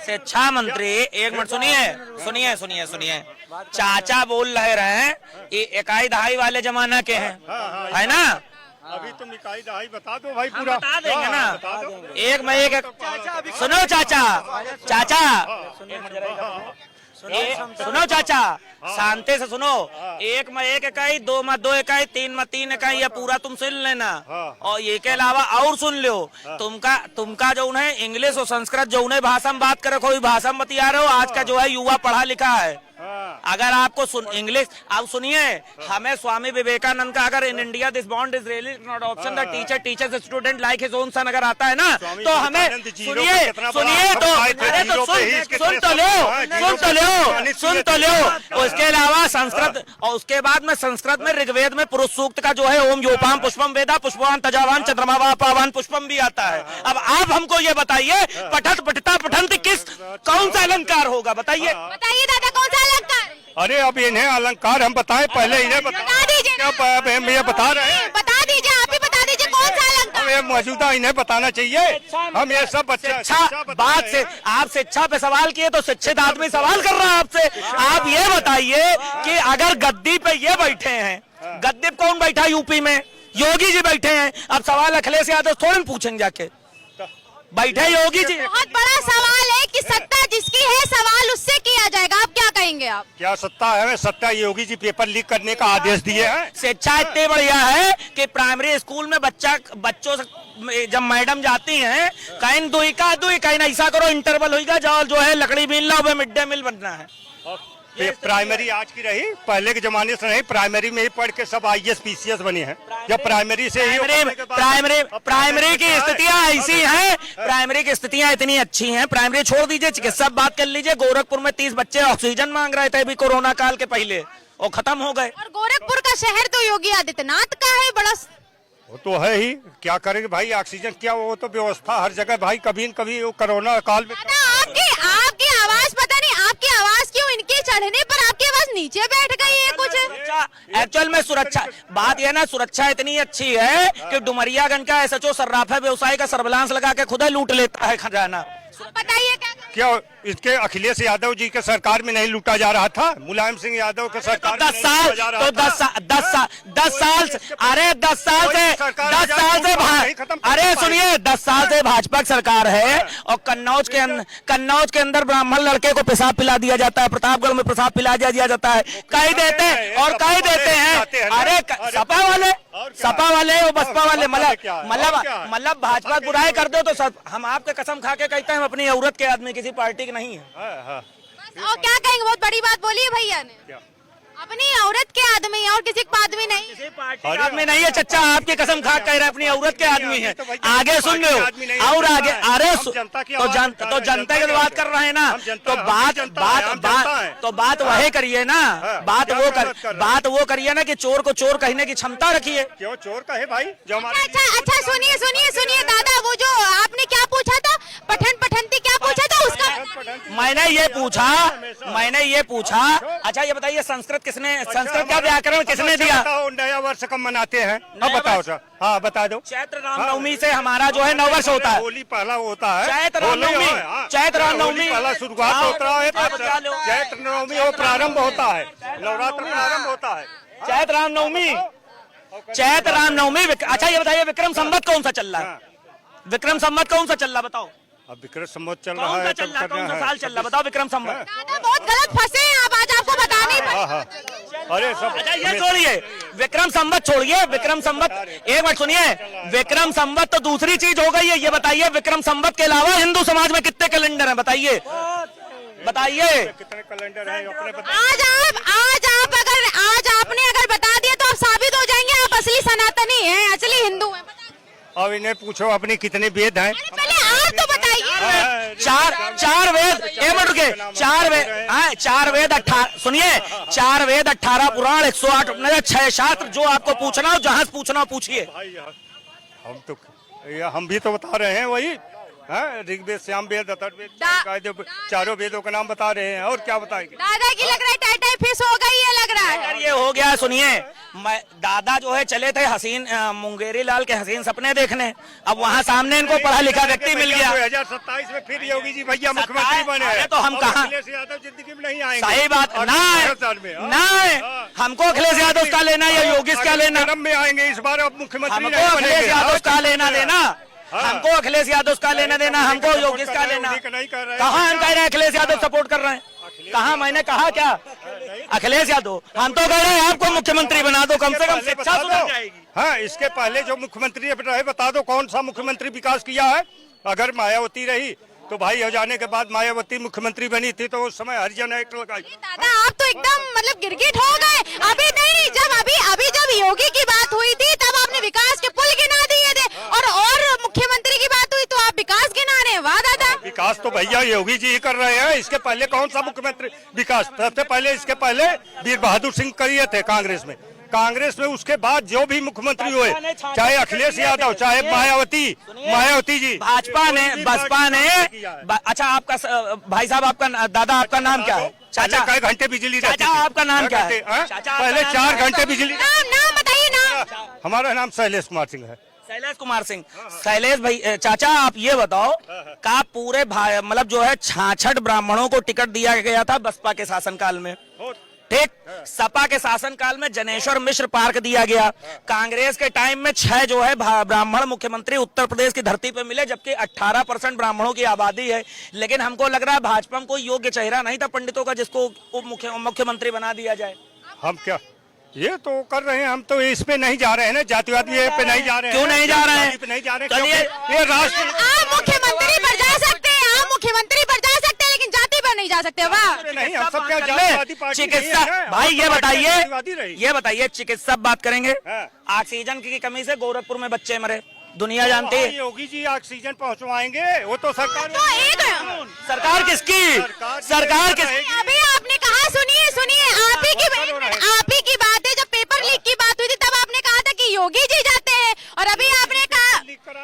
शिक्षा मंत्री, एक मिनट सुनिए। चाचा बोल रहे हैं ये इकाई दहाई वाले जमाना के हैं, है ना? अभी तुम इकाई दहाई बता दो भाई, पूरा बता देंगे ना। एक मैं एक सुनो चाचा, शांति से सुनो। एक में एक इकाई, दो में दो इकाई, तीन में तीन इकाई, ये पूरा तुम सुन लेना। और ये के अलावा और सुन लो, तुमका जो उन्हें इंग्लिश और संस्कृत जो उन्हें भाषा में बात करे, कोई भाषा में बतिया रहे हो। आज का जो है युवा पढ़ा लिखा है। अगर आपको इंग्लिश, आप सुनिए, हमें स्वामी विवेकानंद का अगर in India this bond is really not option the teacher teachers student like his own son अगर आता है ना, तो हमें सुनिए सुन तो लो। उसके अलावा संस्कृत, और उसके बाद में संस्कृत में ऋग्वेद में पुरुष सूक्त का जो है ओम योपाम पुष्पम वेदा पुष्पवान तजावान चंद्रमा पावान पुष्पम भी आता है। अब आप हमको ये बताइए, पठत पठता पठंत किस कौन सा अलंकार होगा? बताइए दादा, कौन सा अलंकार? अरे अब इन्हें अलंकार हम बताएं, पहले इन्हें बता दीजिए। हम ये बता रहे हैं, बता दीजिए, आप ही बता दीजिए कौन सा अलंकार। ये मौजूदा इन्हें बताना चाहिए। हम ये सब शिक्षा बात से, आप शिक्षा पे सवाल किए तो शिक्षित आदमी सवाल कर रहा है आपसे। आप ये बताइए कि अगर गद्दी पे ये बैठे हैं, गद्दी पे कौन बैठा यूपी में? योगी जी बैठे हैं। अब सवाल अखिलेश यादव थोड़ी पूछेंगे जाके, बैठे योगी जी। बहुत बड़ा सवाल है कि सत्ता जिसकी है सवाल उससे किया जाएगा। आप क्या कहेंगे? आप क्या सत्ता है? सत्ता योगी जी पेपर लीक करने का आदेश दिए हैं। शिक्षा इतनी बढ़िया है कि प्राइमरी स्कूल में बच्चों से जब मैडम जाती हैं, कहीं दुई कहीं ऐसा करो इंटरवल होगा, जाओ जो है लकड़ी बीन लो, मिड डे मील बनना है। प्राइमरी आज की रही, पहले के जमाने से नहीं। प्राइमरी में ही पढ़ के सब IAS PCS बने हैं। जब प्राइमरी से ही प्राइमरी की स्थितियां ऐसी हैं, प्राइमरी की स्थितियां इतनी अच्छी हैं। प्राइमरी छोड़ दीजिए, चिकित्सा बात कर लीजिए। गोरखपुर में 30 बच्चे ऑक्सीजन मांग रहे थे अभी कोरोना काल के पहले, और खत्म हो गए। और गोरखपुर का शहर तो योगी आदित्यनाथ का है, बड़ा वो तो है ही। क्या करेंगे भाई, ऑक्सीजन क्या, वो तो व्यवस्था हर जगह भाई। कभी न कभी वो कोरोना काल में आपकी आवाज पता नहीं, आपकी आवाज क्यों इनके चढ़ने पर आपकी आवाज नीचे बैठ गई है कुछ। एक्चुअल में सुरक्षा बात यह ना, सुरक्षा इतनी अच्छी है कि डुमरियागंज का SHO सर्राफा व्यवसायी का सर्विलांस लगा के खुद लूट लेता है खजाना। बताइए क्या इसके अखिलेश यादव जी के सरकार में नहीं लूटा जा रहा था? मुलायम सिंह यादव के सरकार में 10 साल से, अरे 10 साल से अरे सुनिए, 10 साल से भाजपा की सरकार है, और कन्नौज के अंदर ब्राह्मण लड़के को पेशाब पिला दिया जाता है, प्रतापगढ़ में पेशाब पिला दिया जाता है, कई देते हैं। अरे सपा वाले और बसपा वाले, मतलब भाजपा बुराई कर दो तो हम आपके कसम खा के कहते हैं, हम अपनी औरत के आदमी, किसी पार्टी के नहीं है। और क्या कहेंगे? बहुत बड़ी बात बोली है भैया ने, अपनी औरत के आदमी है और किसी का आदमी नहीं, किसी पार्टी का आदमी नहीं है। चचा आपकी कसम खा कह रहे हैं अपनी औरत के आदमी है। आगे सुन लो, और आगे, अरे तो जनता की बात कर रहे हैं ना, तो बात वही करिए ना, बात वो करिए ना कि चोर को चोर कहने की क्षमता रखिए। क्यों चोर कहे भाई? अच्छा सुनिए दादा, वो जो आपने क्या पूछा था, पठंती क्या पूछा था उसका? मैंने ये पूछा। अच्छा ये बताइए, संस्कृत का व्याकरण किसने दिया? नया वर्ष कब मनाते हैं? अब बताओ सर। हाँ बता दो। चैत्र रामनवमी से हमारा जो है नववर्ष होता है। होली पहला होता है, चैत्र रामनवमी पहला शुरुआत होता है, चैत्र नवमी वो प्रारंभ होता है, नवरात्र प्रारंभ होता है, चैत्र रामनवमी। अच्छा ये बताइए, विक्रम संवत कौन सा चल रहा है? विक्रम संवत कौन सा चल रहा, बताओ? अब विक्रम संवत चल रहा है, कौन सा साल चल रहा, बताओ विक्रम संवत। दादा बहुत गलत फंसे हैं आप, आज आपको बताना ही पड़ेगा। अरे सब, अच्छा ये छोड़िए, विक्रम संवत छोड़िए, विक्रम संवत एक बार सुनिए, विक्रम संवत तो दूसरी चीज हो गई है। ये बताइए, विक्रम संवत के अलावा हिंदू समाज में कितने कैलेंडर हैं? बताइए कितने कैलेंडर हैं? आज आपने अगर बता दिया तो आप साबित हो जाएंगे आप असली सनातनी हैं, असली हिंदू हैं। अब इन्हें पूछो अपनी कितने वेद हैं? पहले आप तो बताइए। चार वेद, चार वेद 18, सुनिए, 4 वेद 18 पुराण 108 उपनिषद 6 शास्त्र। जो आपको पूछना हो, जहां से पूछना हो पूछिए। हम भी तो बता रहे हैं वही। ऋग्वेद, सामवेद, अथर्ववेद, दा- चारों वेदों का नाम बता रहे हैं, और क्या बताएंगे? दादा की लग रहा है टाइटाई फिश हो गई है, लग रहा है। अगर ये हो गया, सुनिए, मैं दादा जो है चले थे हसीन मुंगेरी लाल के हसीन सपने देखने, अब वहाँ सामने इनको पढ़ा लिखा व्यक्ति मिल गया। 2027 में फिर योगी जी भैया मुख्यमंत्री बने हैं। अरे तो हम और कहाँ- अखिलेश यादव जिंदगी में नहीं आएंगे। सही बात और ना, 10 साल में, हाँ। ना हमको अखिलेश यादव का लेना या योगी का लेना, जन्म में आएंगे इस बार, अब मुख्यमंत्री हमको नहीं अखिलेश बनेंगे। यादव का हाँ, लेना देना, हाँ। हमको अखिलेश यादव का लेना देना, हमको योगी का लेना। नहीं कर रहे हैं। कहाँ हम कह रहे हैं अखिलेश यादव सपोर्ट कर रहे हैं? कहाँ मैंने कहा क्या अखिलेश यादव? हम तो कह रहे हैं आपको मुख्यमंत्री बना दो, कम से कम पहले शिक्षा बता सुधर दो। जाएगी। हाँ, इसके पहले जो मुख्यमंत्री रहे बता दो कौन सा मुख्यमंत्री विकास किया है? अगर मायावती रही तो भाई हो जाने के बाद मायावती मुख्यमंत्री बनी थी तो उस समय हरिजन एक्ट लगाई। दादा आप तो एकदम मतलब गिरगिट हो गए। अभी नहीं, जब योगी की बात हुई थी तब आपने विकास के पुल गिना दिए थे, और मुख्यमंत्री की बात हुई तो आप विकास गिना रहे हैं। वाह दादा। विकास तो भैया योगी जी ही कर रहे हैं। इसके पहले कौन सा मुख्यमंत्री विकास? सबसे पहले इसके पहले वीर बहादुर सिंह किए थे कांग्रेस में। उसके बाद जो भी मुख्यमंत्री हुए, चाहे अखिलेश यादव, चाहे मायावती जी, भाजपा ने बसपा ने अच्छा, आपका भाई साहब, आपका दादा, आपका नाम क्या है? चाचा, कई घंटे बिजली रहती चाचा थी। आपका नाम क्या है? हाँ? चाचा, आपका पहले नाम 4 क्या है? घंटे बिजली। नाम बताइए नाम। हमारा नाम शैलेश कुमार सिंह है। शैलेश कुमार सिंह। शैलेश भाई, चाचा आप ये बताओ, का पूरे मतलब जो है 66 ब्राह्मणों को टिकट दिया गया था बसपा के शासनकाल में, ठीक? सपा के शासनकाल में जनेश्वर मिश्र पार्क दिया गया। कांग्रेस के टाइम में 6 जो है ब्राह्मण मुख्यमंत्री उत्तर प्रदेश की धरती पे मिले, जबकि 18% ब्राह्मणों की आबादी है। लेकिन हमको लग रहा है भाजपा में कोई योग्य चेहरा नहीं था पंडितों का जिसको मुख्यमंत्री बना दिया जाए। हम क्या ये तो कर रहे हैं, हम तो इस पे नहीं जा रहे हैं ना, जातिवाद पे नहीं जा रहे हैं। क्यों नहीं जा रहे हैं? पे नहीं जा रहे हैं चलिए, क्योंकि ये राष्ट्र। आप मुख्यमंत्री पर जा सकते हैं, आप मुख्यमंत्री पर जा सकते हैं, लेकिन जाति पर नहीं जा सकते। वाह। नहीं, हम सब क्या जातिवादी पार्टी नहीं चिकित्सा है ना? भाई, ये जातिवादी रही। बताइए चिकित्सा बात करेंगे। हाँ। ऑक्सीजन की कमी से गोरखपुर में बच्चे मरे, दुनिया जानती है। योगी जी ऑक्सीजन पहुंचवाएंगे, वो तो सरकार। तो एक सरकार किसकी? सरकार किसकी? अभी आपने कहा, सुनिए आप ही की बात है। जब पेपर लीक की बात हुई थी तब आपने कहा था कि योगी जी जाते हैं, और अभी आपने कहा,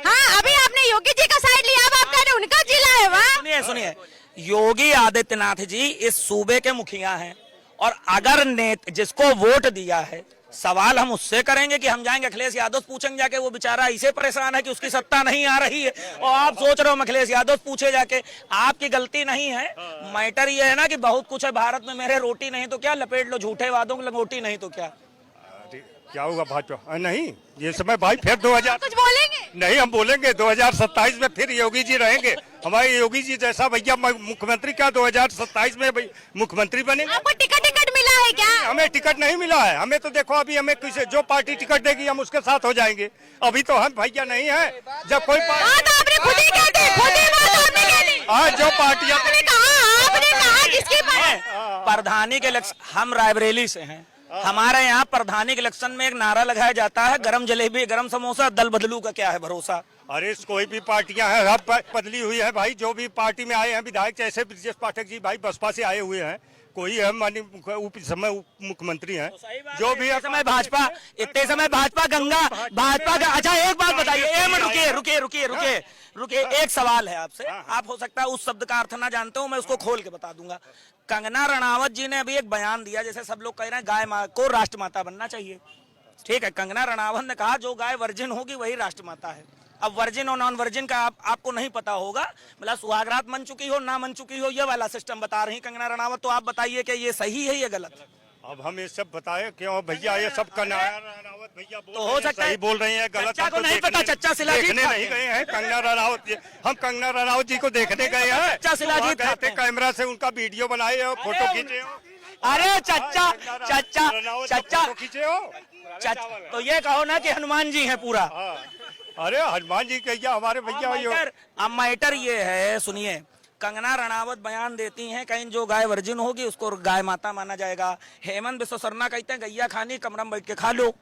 हाँ अभी आपने योगी जी का साइड लिया, अब आप कह रहे उनका जिला है। वाह। सुनिए, योगी आदित्यनाथ जी इस सूबे के मुखिया हैं, और अगर जिसको वोट दिया है, सवाल हम उससे करेंगे कि हम जाएंगे अखिलेश यादव पूछेंगे जाके? वो बेचारा इसे परेशान है कि उसकी सत्ता नहीं आ रही है, और आप सोच रहे हो हम अखिलेश यादव पूछे जाके? आपकी गलती नहीं है। मैटर ये है ना कि बहुत कुछ है भारत में, मेरे रोटी नहीं तो क्या, लपेट लो झूठे वादों की लंगोटी नहीं तो क्या। क्या होगा भाजपा? नहीं, ये समय भाई फिर 2000 कुछ बोलेंगे? नहीं, हम बोलेंगे 2027 में फिर योगी जी रहेंगे। हमारे योगी जी जैसा भैया मुख्यमंत्री क्या 2027 में मुख्यमंत्री बनेंगे? आपको टिकट मिला है क्या? हमें टिकट नहीं मिला है। हमें तो देखो, अभी हमें किसी जो पार्टी टिकट देगी हम उसके साथ हो जाएंगे। अभी तो हम भैया नहीं है। जब कोई आपने खुद ही कह दी, आज जो पार्टियां आपने कहा किसकी प्रधानी के इलेक्शन, हम रायबरेली से हैं, हमारे यहाँ प्रधानी के इलेक्शन में एक नारा लगाया जाता है, गरम जलेबी गरम समोसा, दल बदलू का क्या है भरोसा। अरे कोई भी पार्टियां हैं, सब बदली हुई है भाई। जो भी पार्टी में आए हैं विधायक, जैसे ब्रजेश पाठक जी भाई बसपा से आए हुए हैं, कोई है माननीय समय मुख्यमंत्री हैं, जो भी समय भाजपा, इतने समय भाजपा भाजपा का। अच्छा एक बात बताइए, रुकिए, एक सवाल है आपसे। आप हो सकता है उस शब्द का अर्थ ना जानते हो, मैं उसको खोल के बता दूंगा। कंगना रनावत जी ने अभी एक बयान दिया, जैसे सब लोग कह रहे हैं गाय माँ को राष्ट्रमाता बनना चाहिए, ठीक है? कंगना रनावत ने कहा जो गाय वर्जिन होगी वही राष्ट्रमाता है। अब वर्जिन और नॉन वर्जिन का आपको नहीं पता होगा, मतलब सुहागरात मन चुकी हो ना मन चुकी हो, ये वाला सिस्टम बता रही कंगना रनावत। तो आप बताइए कि ये सही है या गलत? अब हम ये सब बताए क्यों भैया? ये सब कंगना रनावत भैया तो हो सकता है सही बोल रहे हैं, गलत चच्चा को नहीं पता। चच्चा शिलाजीत देखने नहीं गए हैं कंगना रनावत। हम कंगना रनावत जी को देखने गए हैं। चच्चा शिलाजीत कहते कैमरा से उनका वीडियो बनाए हो, फोटो खींचे हो। अरे चच्चा खींचे हो। तो ये कहो ना कि हनुमान जी हैं पूरा। अरे हनुमान जी कहिया हमारे भैया। अब मैटर ये है, सुनिए, कंगना रनावत बयान देती हैं कहीं जो गाय वर्जिन होगी उसको गाय माता माना जाएगा। हेमंत बिश्व शर्मा कहते हैं गैया खानी कमरा में बैठ के खा लो।